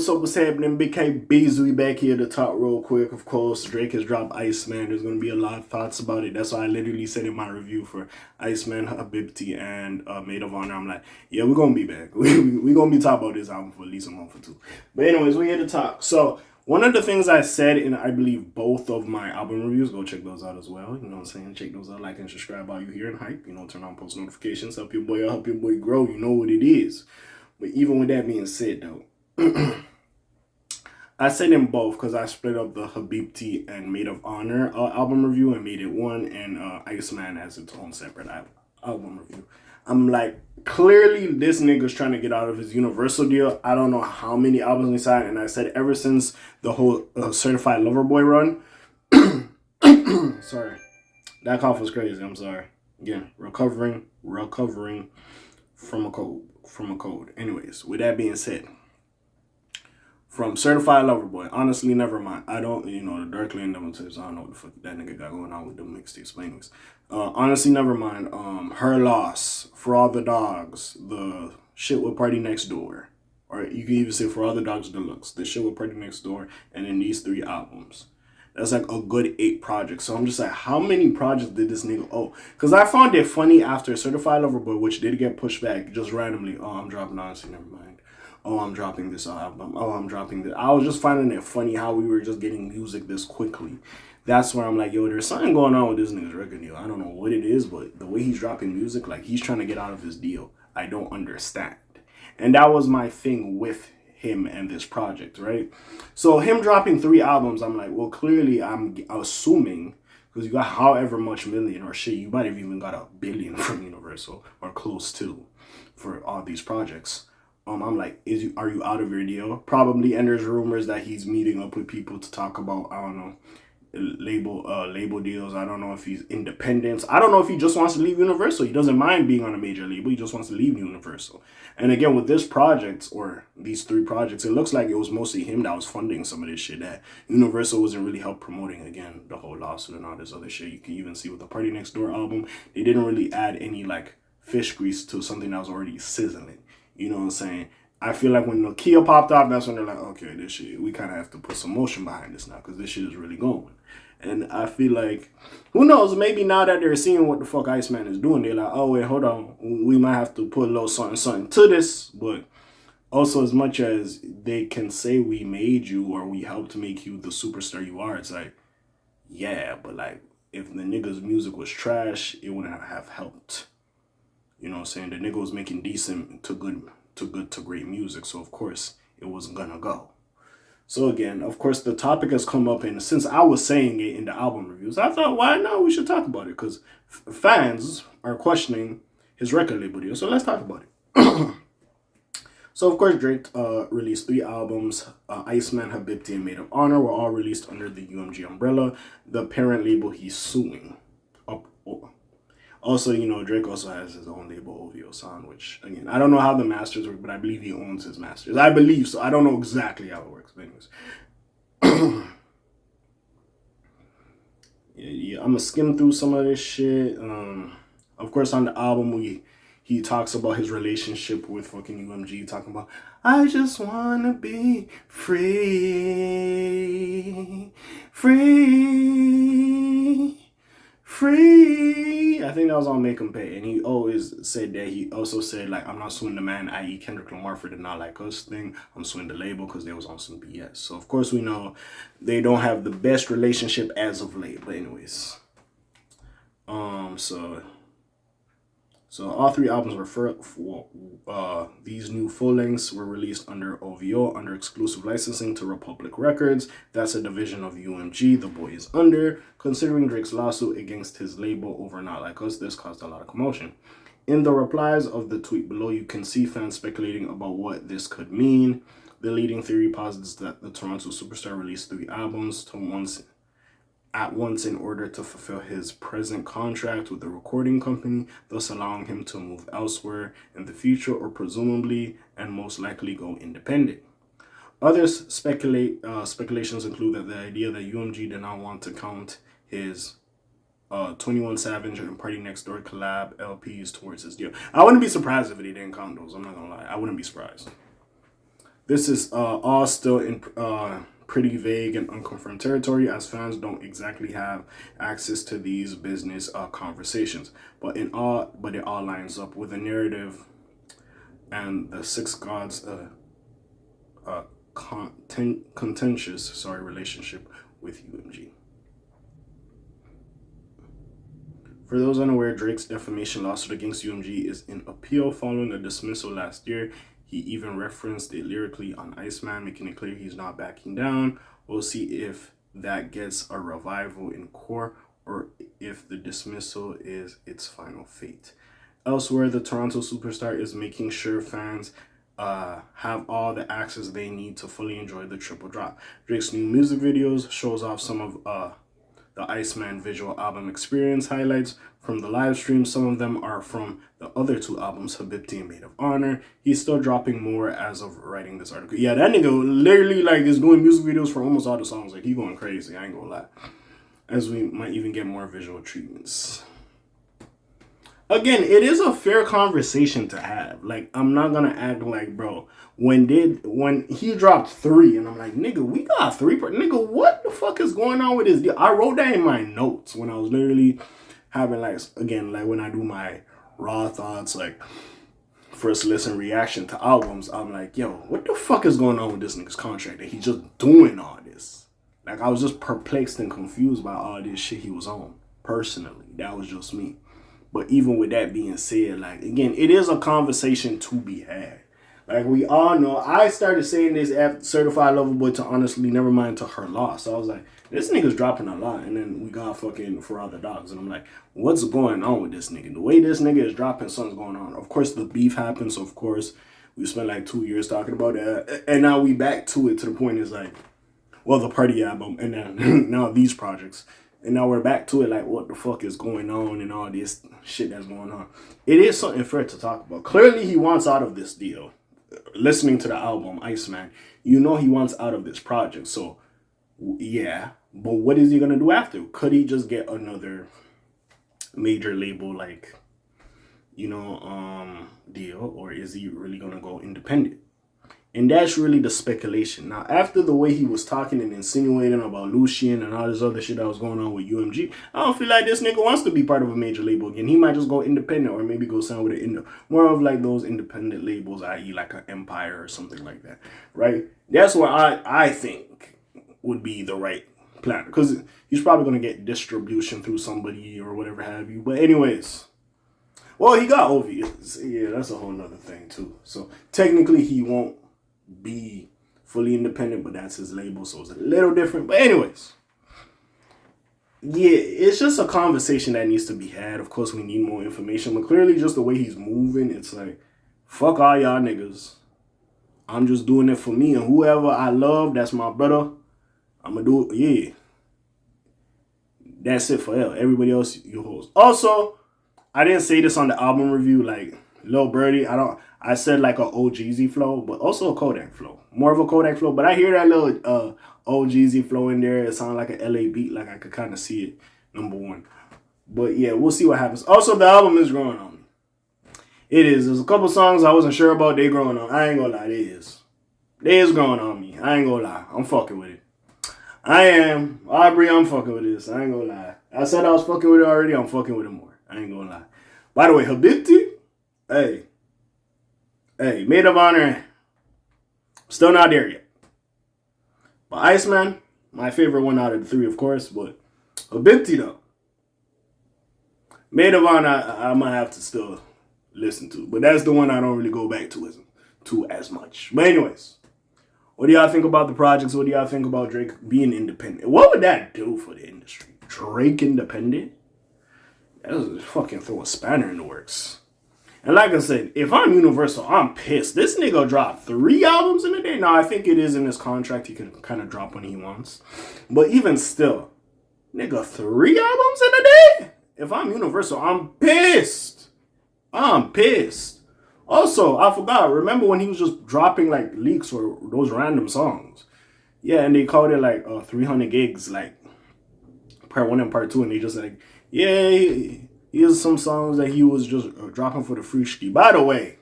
what's up, what's happening? Big K Beasley back here to talk real quick. Of course, Drake has dropped Iceman. There's going to be a lot of thoughts about it. That's why I literally said in my review for Iceman, Habibti, and Maid of Honor, I'm like, yeah, we're going to be back. We're going to be talking about this album for at least a month or two. But anyways, we're here to talk. So, one of the things I said in, I believe, both of my album reviews, go check those out as well. You know what I'm saying? Check those out, like and subscribe while you're here and hype. You know, turn on post notifications, help your boy grow. You know what it is. But even with that being said, though, I said in both because I split up the Habibti and Maid of Honor album review and made it one, and Iceman as its own separate album review. I'm like, clearly this nigga's trying to get out of his Universal deal. I don't know how many albums he signed, and I said ever since the whole Certified Lover Boy run. Sorry, that cough was crazy. I'm sorry. Again, recovering from a cold. Anyways, with that being said, from Certified Lover Boy, honestly, never mind. I don't, the Dark Lane Devil Tips, I don't know what the fuck that nigga got going on with the mixed explainings. Honestly, never mind. Her Loss, For All the Dogs, the shit with Party Next Door. Or you can even say For All the Dogs Deluxe, the shit with Party Next Door, and then these 3 albums. That's like a good 8 projects. So I'm just like, how many projects did this nigga owe? Because I found it funny after Certified Lover Boy, which did get pushed back just randomly. Oh, I'm dropping Honestly, never mind. Oh, I'm dropping this album. Oh, I'm dropping this. I was just finding it funny how we were just getting music this quickly. That's where I'm like, yo, there's something going on with this nigga's record deal. I don't know what it is, but the way he's dropping music, like he's trying to get out of his deal. I don't understand. And that was my thing with him and this project, right? So him dropping 3 albums, I'm like, well, clearly I'm assuming, because you got however much million or shit, you might have even got $1 billion from Universal or close to for all these projects. I'm like, are you out of your deal? Probably, and there's rumors that he's meeting up with people to talk about, I don't know, label deals. I don't know if he's independent. I don't know if he just wants to leave Universal. He doesn't mind being on a major label. He just wants to leave Universal. And again, with this project, or these 3 projects, it looks like it was mostly him that was funding some of this shit that Universal wasn't really help promoting. Again, the whole lawsuit and all this other shit. You can even see with the Party Next Door album, they didn't really add any like fish grease to something that was already sizzling. You know what I'm saying? I feel like when Nokia popped off, that's when they're like, okay, this shit, we kind of have to put some motion behind this now because this shit is really going. And I feel like, who knows, maybe now that they're seeing what the fuck Iceman is doing, they're like, oh, wait, hold on. We might have to put a little something to this. But also, as much as they can say we made you or we helped make you the superstar you are, it's like, yeah, but like, if the nigga's music was trash, it wouldn't have helped. You know what I'm saying? The nigga was making decent to good to great music, so of course it wasn't gonna go. So again, of course, the topic has come up, and since I was saying it in the album reviews, I thought, why not? We should talk about it, because fans are questioning his record label deal, so let's talk about it. So of course, Drake released 3 albums. Iceman, Habibti, and Maid of Honor were all released under the UMG umbrella, the parent label he's suing. Also, Drake also has his own label, OVO Sound, which, again, I don't know how the masters work, but I believe he owns his masters. I believe so. I don't know exactly how it works, but anyways. yeah, I'm going to skim through some of this shit. Of course, on the album, he talks about his relationship with fucking UMG, talking about, I just want to be free. I think that was on Make 'Em Pay, and he always said that. He also said, like, I'm not suing the man, i.e. Kendrick Lamar, for the Not Like Us thing. I'm suing the label because they was on some BS. So of course we know they don't have the best relationship as of late. But anyways, so all 3 albums were these new full lengths were released under OVO, under exclusive licensing to Republic Records. That's a division of UMG the boy is under. Considering Drake's lawsuit against his label over Not Like Us, this caused a lot of commotion. In the replies of the tweet below, you can see fans speculating about what this could mean. The leading theory posits that the Toronto superstar released 3 albums at once in order to fulfill his present contract with the recording company, thus allowing him to move elsewhere in the future or presumably and most likely go independent. Others speculations include that the idea that UMG did not want to count his 21 Savage and Party Next Door collab LPs towards his deal. I wouldn't be surprised if they didn't count those. I'm not gonna lie. I wouldn't be surprised. This is all still in pretty vague and unconfirmed territory, as fans don't exactly have access to these business conversations. But it all lines up with a narrative and the six gods contentious relationship with UMG. For those unaware, Drake's defamation lawsuit against UMG is in appeal following a dismissal last year. He even referenced it lyrically on Iceman, making it clear he's not backing down. We'll see if that gets a revival in court or if the dismissal is its final fate. Elsewhere, the Toronto superstar is making sure fans have all the access they need to fully enjoy the triple drop. Drake's new music videos shows off some of the Iceman visual album experience highlights from the live stream. Some of them are from the other two albums, Habibti and Maid of Honor. He's still dropping more as of writing this article. Yeah, that nigga literally like is doing music videos for almost all the songs. Like he going crazy, I ain't gonna lie. As we might even get more visual treatments. Again, it is a fair conversation to have. Like, I'm not gonna act like, bro, when he dropped 3, and I'm like, nigga, we got 3 nigga, what the fuck is going on with this? I wrote that in my notes when I was literally having, like, again, like when I do my raw thoughts, like first listen reaction to albums, I'm like, yo, what the fuck is going on with this nigga's contract that he's just doing all this? Like, I was just perplexed and confused by all this shit he was on. Personally, that was just me. But even with that being said, like, again, it is a conversation to be had. Like, we all know, I started saying this after Certified Lover Boy to Honestly Nevermind to her loss. So I was like, this nigga's dropping a lot. And then we got fucking For Other Dogs. And I'm like, what's going on with this nigga? The way this nigga is dropping, something's going on. Of course, the beef happened. So, of course, we spent like 2 years talking about that. And now we back to it to the point is like, well, the Party album. And then now these projects. And now we're back to it, like, what the fuck is going on and all this shit that's going on. It is something fair to talk about. Clearly, he wants out of this deal. Listening to the album, Iceman, you know he wants out of this project. So, yeah. But what is he going to do after? Could he just get another major label, like, deal? Or is he really going to go independent? And that's really the speculation. Now, after the way he was talking and insinuating about Lucien and all this other shit that was going on with UMG, I don't feel like this nigga wants to be part of a major label again. He might just go independent or maybe go sign with more of like those independent labels, i.e. like an Empire or something like that, right? That's what I think would be the right plan. Because he's probably going to get distribution through somebody or whatever have you. But anyways, well, he got OVS. Yeah, that's a whole nother thing too. So technically he won't be fully independent, but that's his label, so it's a little different. But anyways, yeah, it's just a conversation that needs to be had. Of course, we need more information, but clearly just the way he's moving, it's like, fuck all y'all niggas. I'm just doing it for me, and whoever I love, that's my brother. I'm gonna do it, yeah. That's it for hell. Everybody else, you hoes. Also, I didn't say this on the album review, like, Lil Birdie, I said like a OGZ flow, but also a Kodak flow. More of a Kodak flow, but I hear that little OGZ flow in there. It sounds like an LA beat, like I could kind of see it, number one. But yeah, we'll see what happens. Also, the album is growing on me. It is. There's a couple songs I wasn't sure about. They growing on. I ain't gonna lie, they is. They is growing on me. I ain't gonna lie. I'm fucking with it. I am. Aubrey, I'm fucking with this. I ain't gonna lie. I said I was fucking with it already. I'm fucking with it more. I ain't gonna lie. By the way, Habibti, hey, Maid of Honor, still not there yet. But Iceman, my favorite one out of the 3, of course. But Habibti, though, Maid of Honor, I might have to still listen to. But that's the one I don't really go back to as much. But anyways, what do y'all think about the projects? What do y'all think about Drake being independent? What would that do for the industry? Drake independent? That was fucking throw a spanner in the works. And like I said, if I'm Universal, I'm pissed. This nigga dropped 3 albums in a day. Now, I think it is in his contract. He can kind of drop when he wants. But even still, nigga, 3 albums in a day? If I'm Universal, I'm pissed. I'm pissed. Also, I forgot. Remember when he was just dropping like leaks for those random songs? Yeah, and they called it like 300 gigs, like part 1 and part 2. And they just like, yeah, here's some songs that he was just dropping for the free ski. By the way,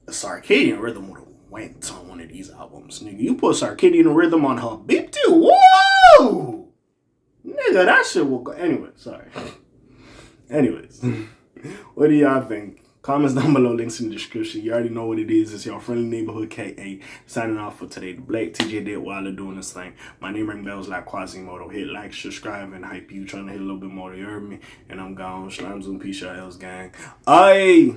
the Circadian Rhythm went on one of these albums, nigga. You put Circadian Rhythm on her beat too. Whoa! Nigga, that shit will go. Anyway, sorry. Anyways, what do y'all think? Comments down below, links in the description. You already know what it is. It's your friendly neighborhood K.A. signing off for today. The Black TJ did while they're doing this thing. My name ring bells like Quasimodo. Hit like, subscribe, and hype you. Trying to hit a little bit more. You heard me? And I'm gone. Slimes and peace, y'all else gang. Aye.